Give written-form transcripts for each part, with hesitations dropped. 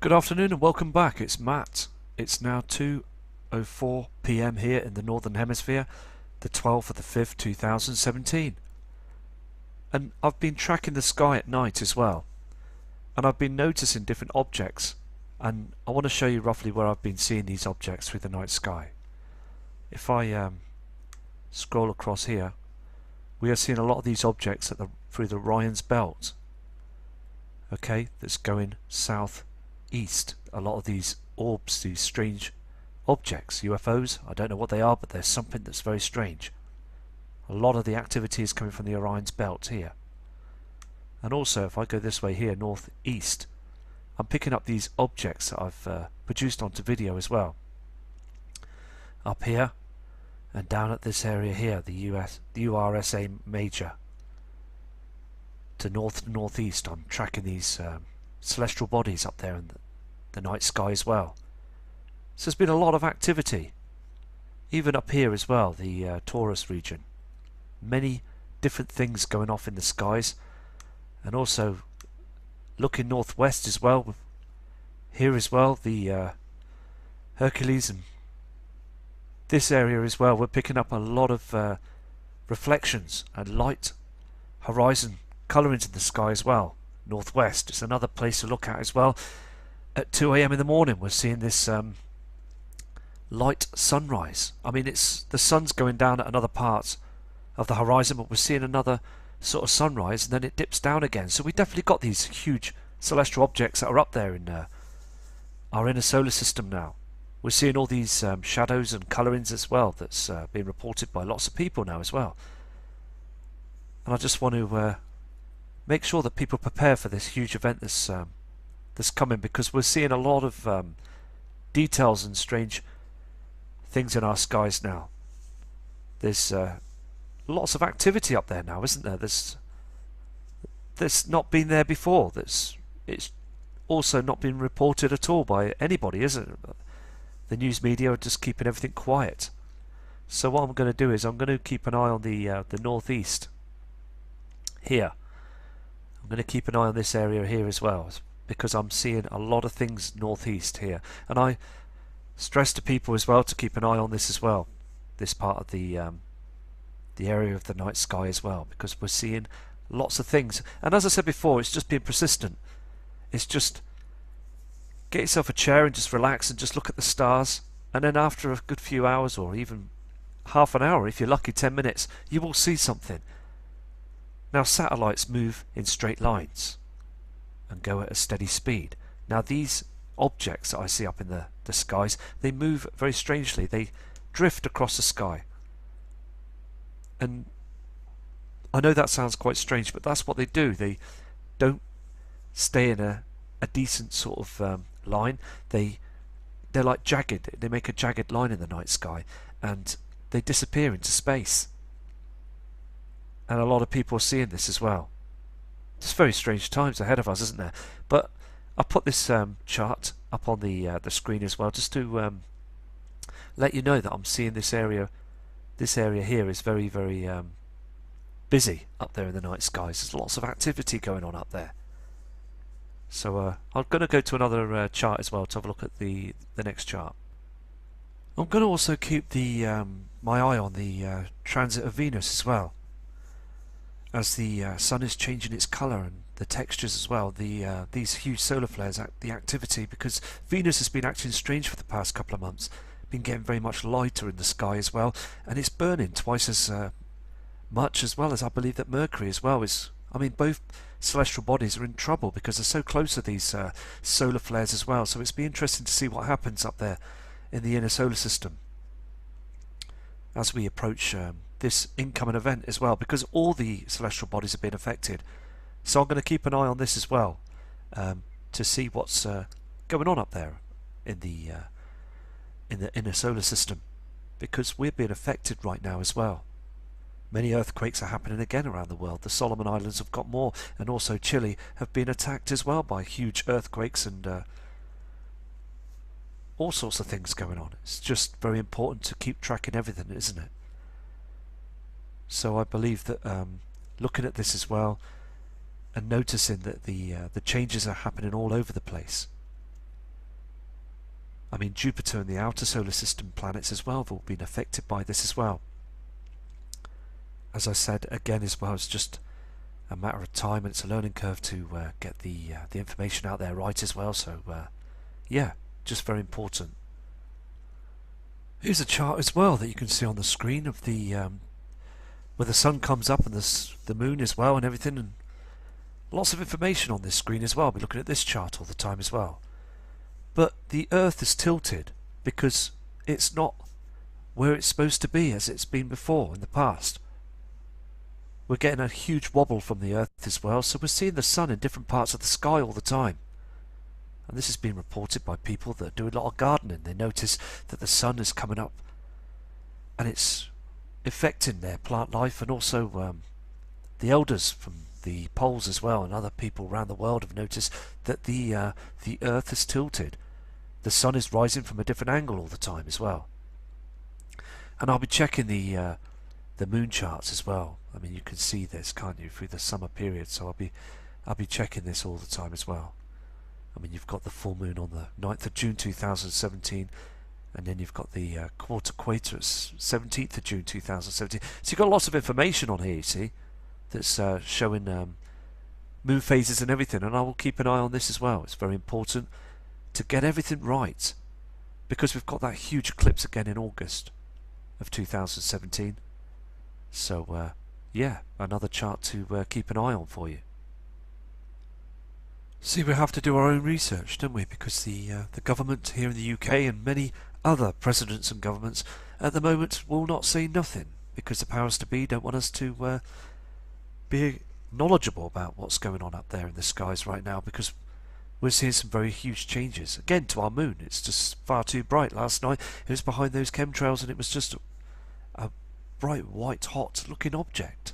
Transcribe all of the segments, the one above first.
Good afternoon and welcome back. It's Matt. It's now 2:04 p.m. here in the Northern Hemisphere, the 12th of the 5th, 2017. And I've been tracking the sky at night as well. And I've been noticing different objects. And I want to show you roughly where I've been seeing these objects through the night sky. If I scroll across here, we are seeing a lot of these objects through the Orion's belt. Okay, that's going southeast. A lot of these orbs, these strange objects, UFOs, I don't know what they are, but there's something that's very strange. A lot of the activity is coming from the Orion's belt here. And also, if I go this way here, northeast, I'm picking up these objects that I've produced onto video as well. Up here, and down at this area here, the URSA Major. To northeast, I'm tracking these celestial bodies up there in the night sky as well. So there's been a lot of activity. Even up here as well, the Taurus region. Many different things going off in the skies. And also looking northwest as well. Here as well, the Hercules and this area as well. We're picking up a lot of reflections and light horizon colour into the sky as well. Northwest, it's another place to look at as well. At 2 a.m. in the morning we're seeing this light sunrise. I mean, it's the sun's going down at another part of the horizon, but we're seeing another sort of sunrise and then it dips down again. So we definitely got these huge celestial objects that are up there in our inner solar system now. We're seeing all these shadows and colourings as well that's being reported by lots of people now as well. And I just want to make sure that people prepare for this huge event that's coming, because we're seeing a lot of details and strange things in our skies now. There's lots of activity up there now, isn't there? There's not been there before. It's also not been reported at all by anybody, is it? The news media are just keeping everything quiet. So what I'm going to do is I'm going to keep an eye on the northeast here. I'm going to keep an eye on this area here as well, because I'm seeing a lot of things northeast here. And I stress to people as well to keep an eye on this as well, this part of the area of the night sky as well, because we're seeing lots of things. And as I said before, it's just being persistent. It's just get yourself a chair and just relax and just look at the stars, and then after a good few hours, or even half an hour if you're lucky, 10 minutes, you will see something. Now satellites move in straight lines and go at a steady speed. Now these objects that I see up in the skies, they move very strangely. They drift across the sky. And I know that sounds quite strange, but that's what they do. They don't stay in a decent sort of line. They're like jagged. They make a jagged line in the night sky and they disappear into space. And a lot of people are seeing this as well. It's very strange times ahead of us, isn't there? But I put this chart up on the screen as well, just to let you know that I'm seeing this area. This area here is very, very busy up there in the night skies. There's lots of activity going on up there. So I'm going to go to another chart as well to have a look at the next chart. I'm going to also keep my eye on the transit of Venus as well. As the sun is changing its colour and the textures as well, these huge solar flares, the activity, because Venus has been acting strange for the past couple of months, been getting very much lighter in the sky as well, and it's burning twice as much as well as I believe that Mercury as well is. I mean, both celestial bodies are in trouble because they're so close to these solar flares as well, so it's be interesting to see what happens up there in the inner solar system as we approach this incoming event as well, because all the celestial bodies have been affected. So I'm going to keep an eye on this as well, to see what's going on up there in the inner solar system, because we're being affected right now as well. Many earthquakes are happening again around the world. The Solomon Islands have got more, and also Chile have been attacked as well by huge earthquakes and all sorts of things going on. It's just very important to keep tracking everything, isn't it? So I believe that looking at this as well and noticing that the changes are happening all over the place, I mean, Jupiter and the outer solar system planets as well have all been affected by this as well. As I said again as well, it's just a matter of time, and it's a learning curve to get the information out there right as well. So yeah, just very important. Here's a chart as well that you can see on the screen of the where the sun comes up and the moon as well and everything, and lots of information on this screen as well. I'll be looking at this chart all the time as well. But the Earth is tilted because it's not where it's supposed to be as it's been before in the past. We're getting a huge wobble from the Earth as well, so we're seeing the sun in different parts of the sky all the time. And this has been reported by people that do a lot of gardening. They notice that the sun is coming up and it's affecting their plant life, and also the elders from the poles as well and other people around the world have noticed that the Earth is tilted. The sun is rising from a different angle all the time as well. And I'll be checking the moon charts as well. I mean, you can see this, can't you, through the summer period, so I'll be checking this all the time as well. I mean, you've got the full moon on the 9th of June 2017, and then you've got the quarter equator at 17th of June 2017. So you've got lots of information on here, you see, that's showing moon phases and everything, and I will keep an eye on this as well. It's very important to get everything right, because we've got that huge eclipse again in August of 2017. So yeah, another chart to keep an eye on for you. See, we have to do our own research, don't we? Because the government here in the UK and many other presidents and governments at the moment will not say nothing, because the powers to be don't want us to be knowledgeable about what's going on up there in the skies right now, because we're seeing some very huge changes. Again, to our moon, it's just far too bright. Last night it was behind those chemtrails and it was just a bright white hot looking object.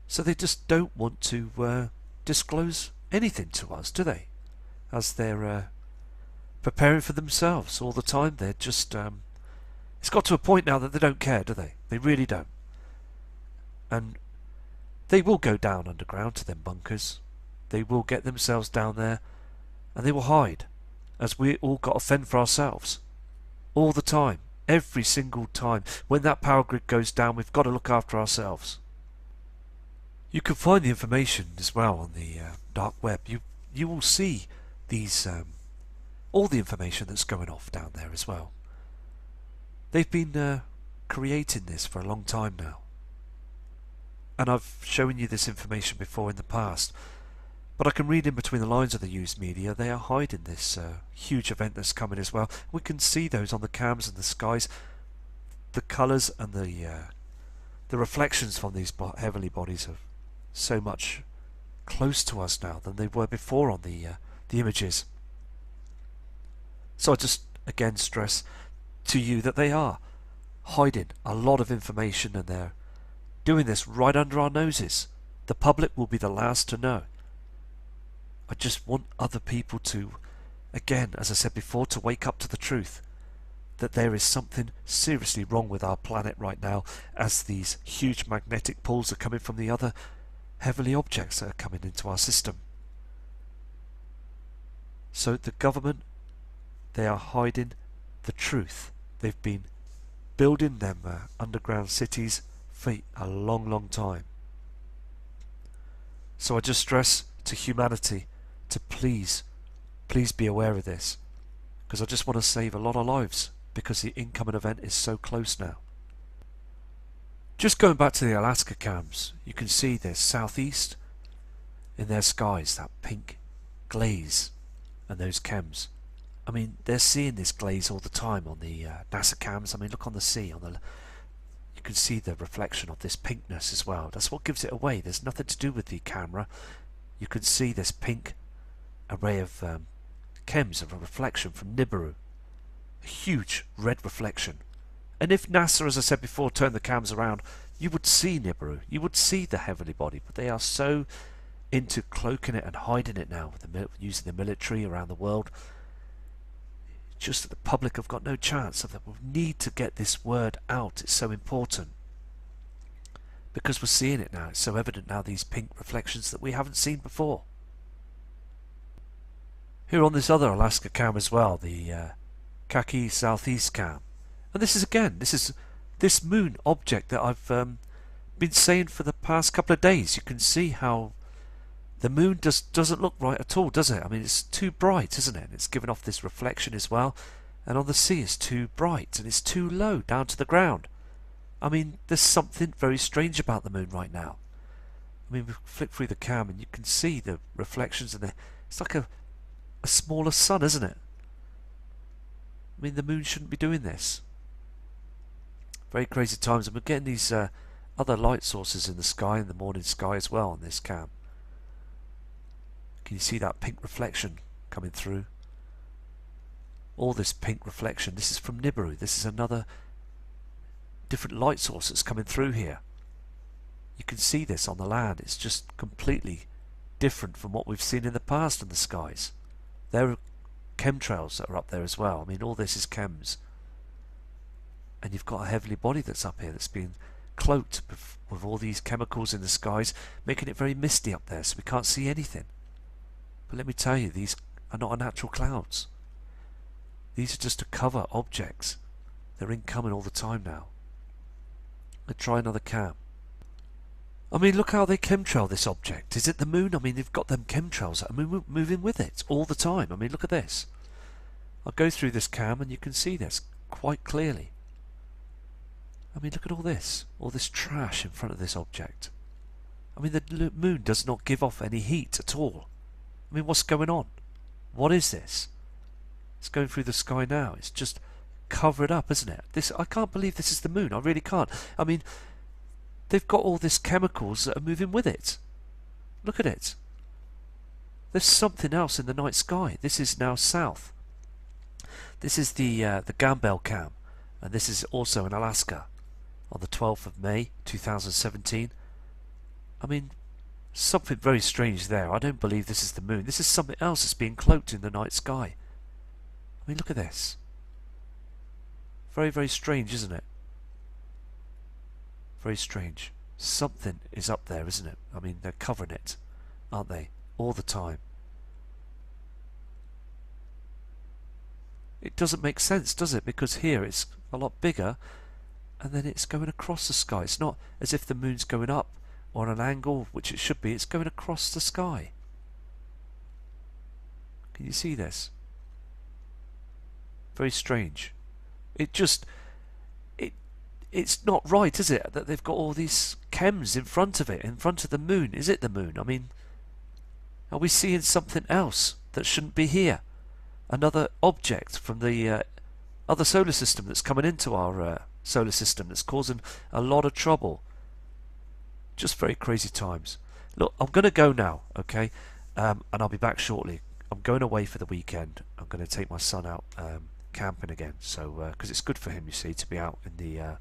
So they just don't want to disclose anything to us, do they? As they're preparing for themselves all the time. They're just it's got to a point now that they don't care, do they? They really don't. And they will go down underground to them bunkers. They will get themselves down there and they will hide, as we all got to fend for ourselves all the time, every single time. When that power grid goes down, we've got to look after ourselves. You can find the information as well on the dark web. You will see these all the information that's going off down there as well. They've been creating this for a long time now, and I've shown you this information before in the past, but I can read in between the lines of the news media. They are hiding this huge event that's coming as well. We can see those on the cams and the skies, the colours and the reflections from these heavenly bodies are so much close to us now than they were before on the images. So I just again stress to you that they are hiding a lot of information, and they're doing this right under our noses. The public will be the last to know. I just want other people to, again, as I said before, to wake up to the truth that there is something seriously wrong with our planet right now, as these huge magnetic pulls are coming from the other heavenly objects that are coming into our system. So the government, they are hiding the truth. They've been building them underground cities for a long time. So I just stress to humanity to please be aware of this, because I just want to save a lot of lives, because the incoming event is so close now. Just going back to the Alaska cams, you can see there's southeast in their skies, that pink glaze, and those chems. I mean, they're seeing this glaze all the time on the NASA cams. I mean, look on the sea, you can see the reflection of this pinkness as well. That's what gives it away. There's nothing to do with the camera. You can see this pink array of chems of a reflection from Nibiru, a huge red reflection. And if NASA, as I said before, turned the cams around, you would see Nibiru, you would see the heavenly body, but they are so into cloaking it and hiding it now, with using the military around the world. Just that the public have got no chance of that. We need to get this word out. It's so important, because we're seeing it now. It's so evident now, these pink reflections that we haven't seen before. Here on this other Alaska cam as well, the khaki southeast cam. And this is again, this moon object that I've been saying for the past couple of days. You can see how the moon doesn't look right at all, does it? I mean, it's too bright, isn't it? It's giving off this reflection as well. And on the sea it's too bright and it's too low down to the ground. I mean, there's something very strange about the moon right now. I mean, we flick through the cam and you can see the reflections in there. It's like a smaller sun, isn't it? I mean, the moon shouldn't be doing this. Very crazy times, and we're getting these other light sources in the sky, in the morning sky as well on this cam. Can you see that pink reflection coming through? All this pink reflection. This is from Nibiru. This is another different light source that's coming through here. You can see this on the land. It's just completely different from what we've seen in the past in the skies. There are chemtrails that are up there as well. I mean, all this is chems. And you've got a heavenly body that's up here that's been cloaked with all these chemicals in the skies, making it very misty up there, so we can't see anything. But let me tell you, these are not natural clouds. These are just to cover objects. They're incoming all the time now. Let's try another cam. I mean, look how they chemtrail this object. Is it the moon? I mean, they've got them chemtrails that are moving with it all the time. I mean, look at this. I'll go through this cam and you can see this quite clearly. I mean, look at all this trash in front of this object. I mean, the moon does not give off any heat at all. I mean, what's going on? What is this? It's going through the sky now. It's just covered up, isn't it? I can't believe this is the moon. I really can't. I mean, they've got all these chemicals that are moving with it. Look at it. There's something else in the night sky. This is now south. This is the Gambel cam, and this is also in Alaska on the 12th of May 2017. I mean, something very strange there. I don't believe this is the moon. This is something else that's being cloaked in the night sky. I mean, look at this. Very, very strange, isn't it? Very strange. Something is up there, isn't it? I mean, they're covering it, aren't they? All the time. It doesn't make sense, does it? Because here it's a lot bigger and then it's going across the sky. It's not as if the moon's going up or on an angle, which it should be. It's going across the sky. Can you see this? Very strange. It's not right, is it, that they've got all these chems in front of it, in front of the moon. Is it the moon? I mean, are we seeing something else that shouldn't be here? Another object from the other solar system that's coming into our solar system that's causing a lot of trouble. Just very crazy times. Look, I'm going to go now, okay? And I'll be back shortly. I'm going away for the weekend. I'm going to take my son out camping again, so because it's good for him, you see, to be out in the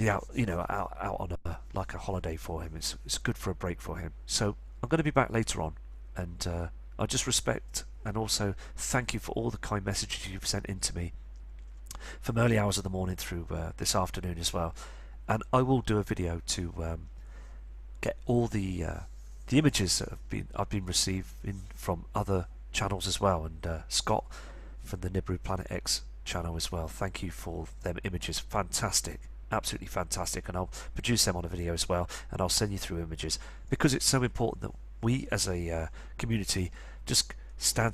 out, you know, out on like a holiday for him. It's good for a break for him. So I'm going to be back later on, and I just respect and also thank you for all the kind messages you've sent in to me from early hours of the morning through this afternoon as well. And I will do a video to get all the images that I've been receiving from other channels as well, and Scott from the Nibiru Planet X channel as well. Thank you for them images. Fantastic, absolutely fantastic, and I'll produce them on a video as well, and I'll send you through images because it's so important that we as a community just stand